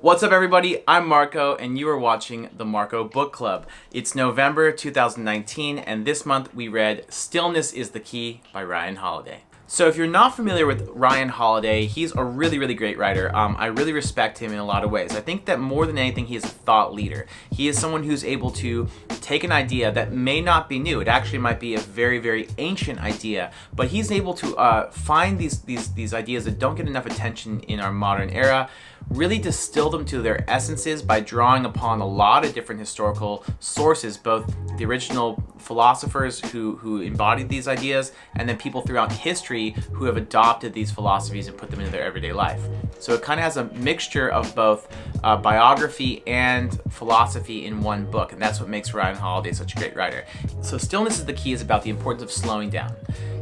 What's up, everybody? I'm Marko, and you are watching the Marko Book Club. It's November 2019, and this month we read Stillness is the Key by Ryan Holiday. So if you're not familiar with Ryan Holiday, he's a really great writer. I really respect him in a lot of ways. I think that more than anything, he is a thought leader. He is someone who's able to take an idea that may not be new. It actually might be a very ancient idea, but he's able to find these ideas that don't get enough attention in our modern era, really distill them to their essences by drawing upon a lot of different historical sources, both the original philosophers who embodied these ideas, and then people throughout history who have adopted these philosophies and put them into their everyday life. So it kind of has a mixture of both biography and philosophy in one book, and that's what makes Ryan Holiday such a great writer. So Stillness is the Key is about the importance of slowing down.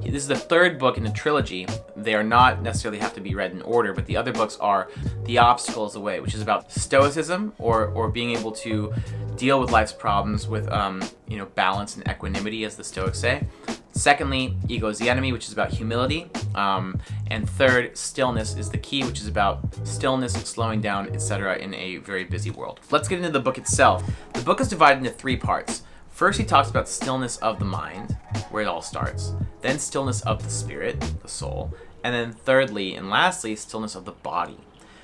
This is the third book in the trilogy. They are not necessarily have to be read in order, but the other books are The Obstacle is the Way, which is about stoicism or being able to deal with life's problems with balance and equanimity, as the Stoics say. Secondly, Ego is the Enemy, which is about humility. And third, Stillness is the Key, which is about stillness, slowing down, etc. in a very busy world. Let's get into the book itself. The book is divided into three parts. First, he talks about stillness of the mind, where it all starts. Then stillness of the spirit, the soul. And then thirdly and lastly, stillness of the body.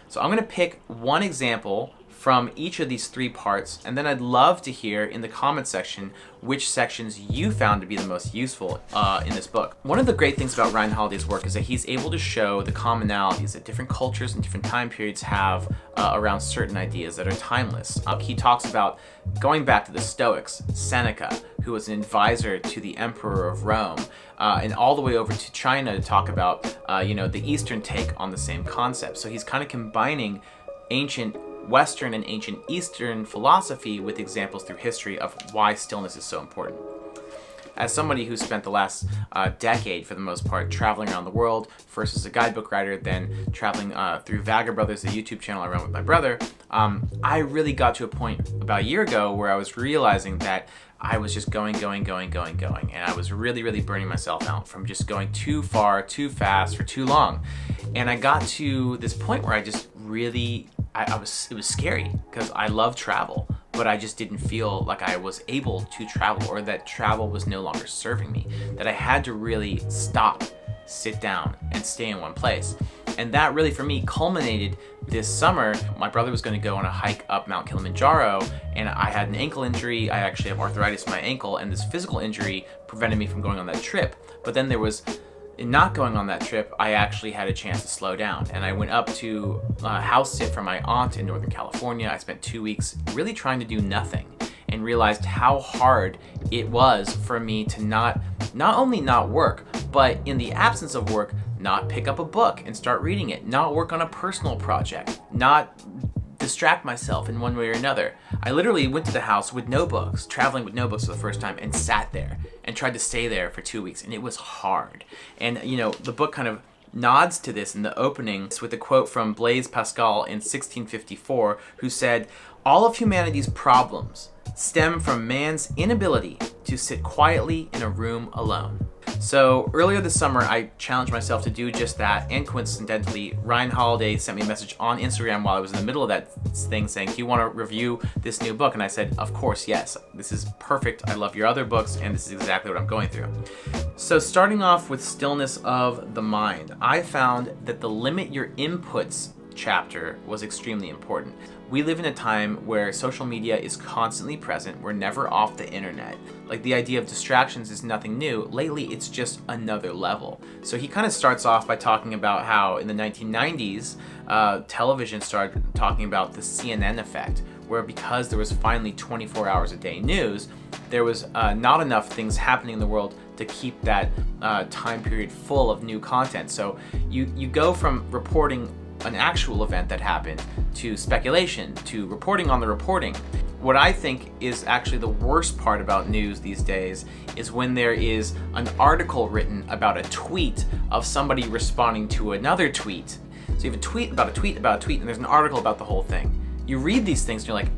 So I'm going to pick one example from each of these three parts, and then I'd love to hear in the comment section which sections you found to be the most useful in this book. One of the great things about Ryan Holiday's work is that he's able to show the commonalities that different cultures and different time periods have around certain ideas that are timeless. He talks about going back to the Stoics, Seneca, who was an advisor to the Emperor of Rome, and all the way over to China to talk about the Eastern take on the same concept. So he's kind of combining ancient Western and ancient Eastern philosophy with examples through history of why stillness is so important. As somebody who spent the last decade, for the most part, traveling around the world, first as a guidebook writer, then traveling through Vagabrothers, the YouTube channel I run with my brother, I really got to a point about a year ago where I was realizing that I was just going, and I was really burning myself out from just going too far, too fast, for too long. And I got to this point where I just really, it was scary because I love travel, but I just didn't feel like I was able to travel, or that travel was no longer serving me, that I had to really stop, sit down, and stay in one place. And that really, for me, culminated this summer. My brother was going to go on a hike up Mount Kilimanjaro, and I had an ankle injury. I actually have arthritis in my ankle, and this physical injury prevented me from going on that trip. But then in not going on that trip, I actually had a chance to slow down, and I went up to house sit for my aunt in Northern California. I spent 2 weeks really trying to do nothing, and realized how hard it was for me to not only not work, but in the absence of work, not pick up a book and start reading it, not work on a personal project, not distract myself in one way or another. I literally went to the house with no books, traveling with no books for the first time, and sat there and tried to stay there for 2 weeks, and it was hard. And the book kind of nods to this in the opening with a quote from Blaise Pascal in 1654, who said, "All of humanity's problems stem from man's inability to sit quietly in a room alone." So earlier this summer, I challenged myself to do just that, and coincidentally, Ryan Holiday sent me a message on Instagram while I was in the middle of that thing saying, "Do you want to review this new book?" And I said, "Of course, yes. This is perfect. I love your other books, and this is exactly what I'm going through." So starting off with Stillness of the Mind, I found that the Limit Your Inputs chapter was extremely important. We live in a time where social media is constantly present. We're never off the internet. Like, the idea of distractions is nothing new. Lately, it's just another level. So he kind of starts off by talking about how in the 1990s, television started talking about the CNN effect, where because there was finally 24 hours a day news, there was not enough things happening in the world to keep that time period full of new content. So you go from reporting an actual event that happened to speculation to reporting on the reporting. What I think is actually the worst part about news these days is when there is an article written about a tweet of somebody responding to another tweet. So you have a tweet about a tweet about a tweet, and there's an article about the whole thing. You read these things and you're like,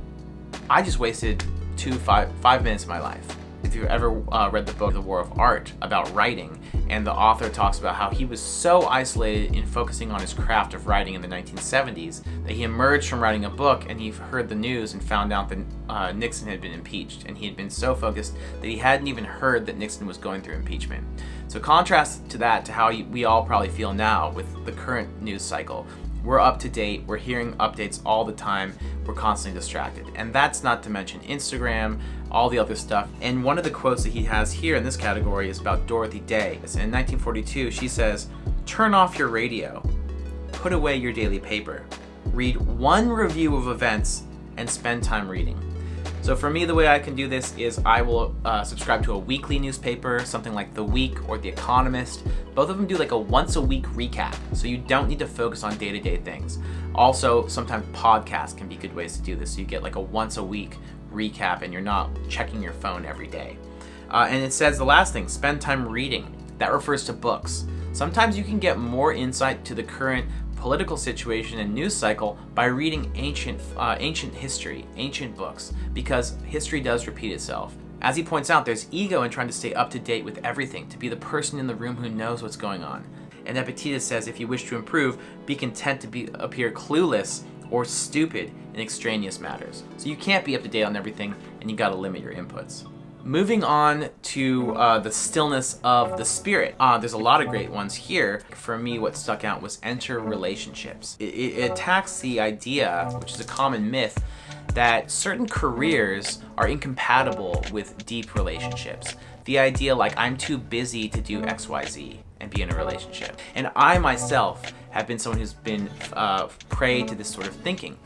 I just wasted 5 minutes of my life. If you've ever read the book The War of Art about writing, and the author talks about how he was so isolated in focusing on his craft of writing in the 1970s that he emerged from writing a book and he heard the news and found out that Nixon had been impeached, and he had been so focused that he hadn't even heard that Nixon was going through impeachment. So contrast to that to how we all probably feel now with the current news cycle. We're up to date, we're hearing updates all the time, we're constantly distracted. And that's not to mention Instagram, all the other stuff. And one of the quotes that he has here in this category is about Dorothy Day. In 1942, she says, "Turn off your radio, put away your daily paper, read one review of events, and spend time reading." So for me, the way I can do this is I will subscribe to a weekly newspaper, something like The Week or The Economist. Both of them do like a once a week recap, so you don't need to focus on day-to-day things. Also, sometimes podcasts can be good ways to do this, so you get like a once a week recap and you're not checking your phone every day. And it says the last thing, spend time reading. That refers to books. Sometimes you can get more insight to the current political situation and news cycle by reading ancient history, ancient books, because history does repeat itself. As he points out, there's ego in trying to stay up to date with everything, to be the person in the room who knows what's going on. And Epictetus says, if you wish to improve, be content to appear clueless or stupid in extraneous matters. So you can't be up to date on everything, and you gotta limit your inputs. Moving on to the stillness of the spirit. There's a lot of great ones here. For me, what stuck out was enter relationships. It attacks the idea, which is a common myth, that certain careers are incompatible with deep relationships. The idea like, I'm too busy to do XYZ and be in a relationship. And I myself have been someone who's been prey to this sort of thinking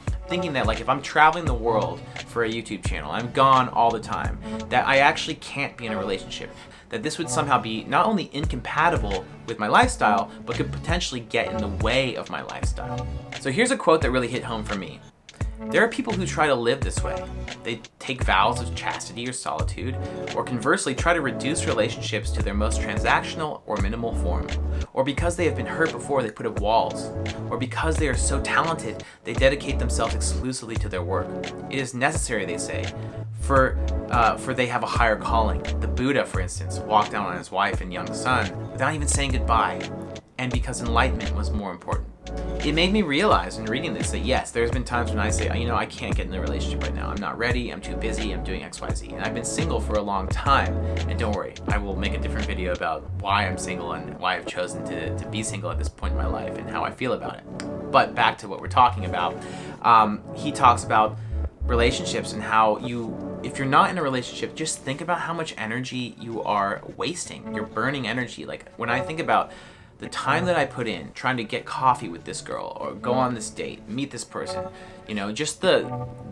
that like if I'm traveling the world for a YouTube channel, I'm gone all the time, that I actually can't be in a relationship. That this would somehow be not only incompatible with my lifestyle, but could potentially get in the way of my lifestyle. So here's a quote that really hit home for me. There are people who try to live this way. They take vows of chastity or solitude, or conversely try to reduce relationships to their most transactional or minimal form. Or because they have been hurt before, they put up walls. Or because they are so talented, they dedicate themselves exclusively to their work. It is necessary, they say, for they have a higher calling. The Buddha, for instance, walked out on his wife and young son without even saying goodbye, and because enlightenment was more important. It made me realize in reading this that yes, there's been times when I say, I can't get in a relationship right now. I'm not ready, I'm too busy, I'm doing XYZ. And I've been single for a long time. And don't worry, I will make a different video about why I'm single and why I've chosen to be single at this point in my life and how I feel about it. But back to what we're talking about. He talks about relationships and how if you're not in a relationship, just think about how much energy you are wasting. You're burning energy. Like when I think about the time that I put in trying to get coffee with this girl or go on this date, meet this person, just the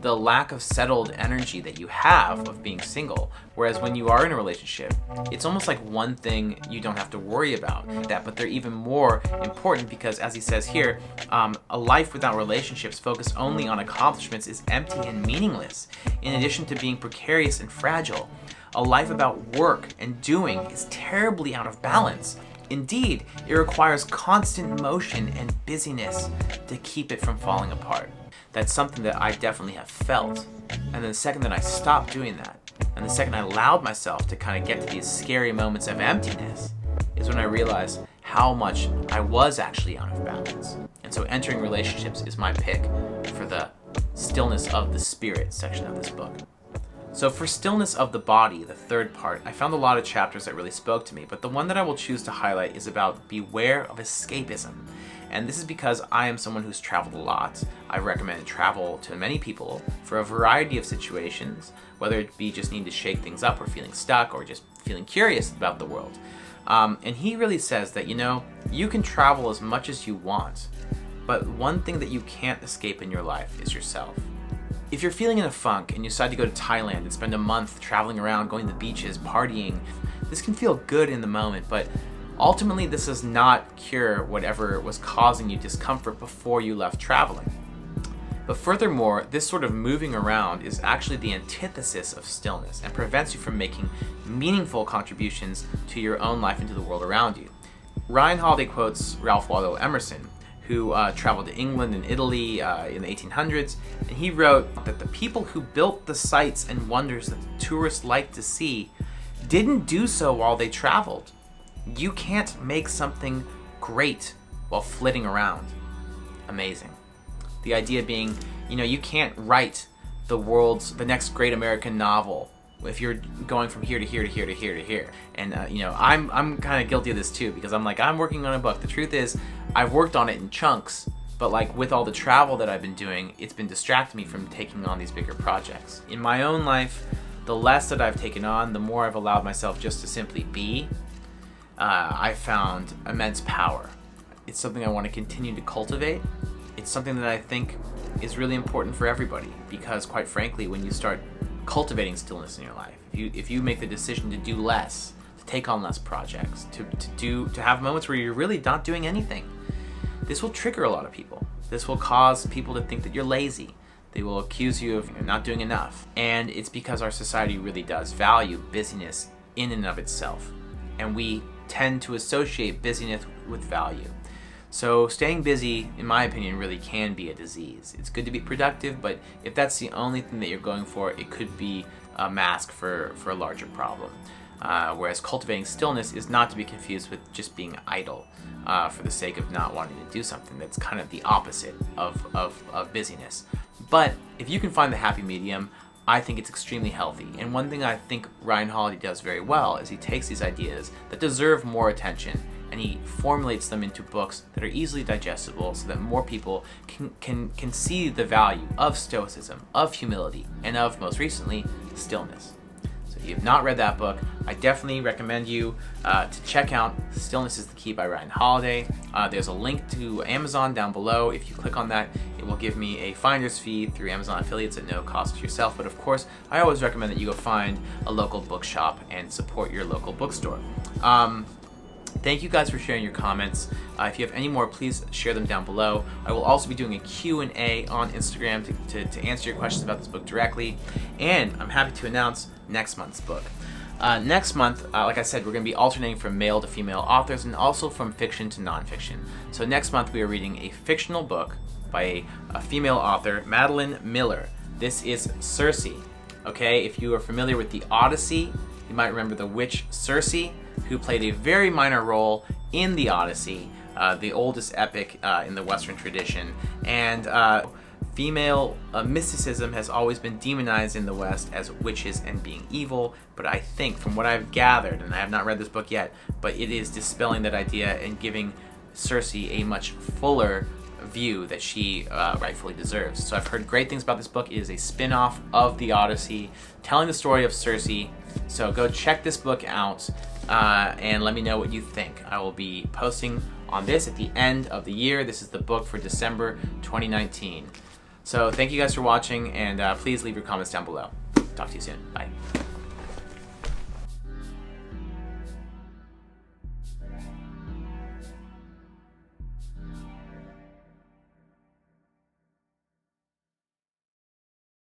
lack of settled energy that you have of being single. Whereas when you are in a relationship, it's almost like one thing you don't have to worry about that, but they're even more important because, as he says here, a life without relationships focused only on accomplishments is empty and meaningless, in addition to being precarious and fragile. A life about work and doing is terribly out of balance. Indeed, it requires constant motion and busyness to keep it from falling apart. That's something that I definitely have felt. And then the second that I stopped doing that, and the second I allowed myself to kind of get to these scary moments of emptiness, is when I realized how much I was actually out of balance. And so entering relationships is my pick for the stillness of the spirit section of this book. So for stillness of the body, the third part, I found a lot of chapters that really spoke to me, but the one that I will choose to highlight is about beware of escapism. And this is because I am someone who's traveled a lot. I recommend travel to many people for a variety of situations, whether it be just needing to shake things up or feeling stuck or just feeling curious about the world. And he really says that, you can travel as much as you want, but one thing that you can't escape in your life is yourself. If you're feeling in a funk and you decide to go to Thailand and spend a month traveling around, going to the beaches, partying, this can feel good in the moment, but ultimately this does not cure whatever was causing you discomfort before you left traveling. But furthermore, this sort of moving around is actually the antithesis of stillness and prevents you from making meaningful contributions to your own life and to the world around you. Ryan Holiday quotes Ralph Waldo Emerson, who traveled to England and Italy in the 1800s, and he wrote that the people who built the sights and wonders that the tourists like to see didn't do so while they traveled. You can't make something great while flitting around. Amazing. The idea being, you can't write the next great American novel if you're going from here to here to here to here to here. And I'm kind of guilty of this too, because I'm working on a book. The truth is, I've worked on it in chunks, but with all the travel that I've been doing, it's been distracting me from taking on these bigger projects. In my own life, the less that I've taken on, the more I've allowed myself just to simply be. I found immense power. It's something I want to continue to cultivate. It's something that I think is really important for everybody, because quite frankly, when you start cultivating stillness in your life, if you make the decision to do less, to take on less projects, to have moments where you're really not doing anything, this will trigger a lot of people. This will cause people to think that you're lazy. They will accuse you of not doing enough. And it's because our society really does value busyness in and of itself. And we tend to associate busyness with value. So staying busy, in my opinion, really can be a disease. It's good to be productive, but if that's the only thing that you're going for, it could be a mask for a larger problem. Whereas cultivating stillness is not to be confused with just being idle for the sake of not wanting to do something. That's kind of the opposite of busyness. But if you can find the happy medium, I think it's extremely healthy. And one thing I think Ryan Holiday does very well is he takes these ideas that deserve more attention and he formulates them into books that are easily digestible so that more people can see the value of stoicism, of humility, and of, most recently, stillness. So if you have not read that book, I definitely recommend you to check out Stillness is the Key by Ryan Holiday. There's a link to Amazon down below. If you click on that, it will give me a finder's fee through Amazon affiliates at no cost to yourself. But of course, I always recommend that you go find a local bookshop and support your local bookstore. Thank you guys for sharing your comments. If you have any more, please share them down below. I will also be doing a Q&A on Instagram to answer your questions about this book directly. And I'm happy to announce next month's book. Next month, like I said, we're going to be alternating from male to female authors and also from fiction to nonfiction. So next month we are reading a fictional book by a female author, Madeline Miller. This is Circe. Okay, if you are familiar with the Odyssey, you might remember the witch Circe, who played a very minor role in the Odyssey, the oldest epic in the Western tradition. And female mysticism has always been demonized in the West as witches and being evil, but I think from what I've gathered, and I have not read this book yet, but it is dispelling that idea and giving Circe a much fuller view that she rightfully deserves. So I've heard great things about this book. It is a spin-off of the Odyssey, telling the story of Circe. So go check this book out and let me know what you think. I will be posting on this at the end of the year. This is the book for December 2019. So thank you guys for watching, and please leave your comments down below. Talk to you soon. Bye.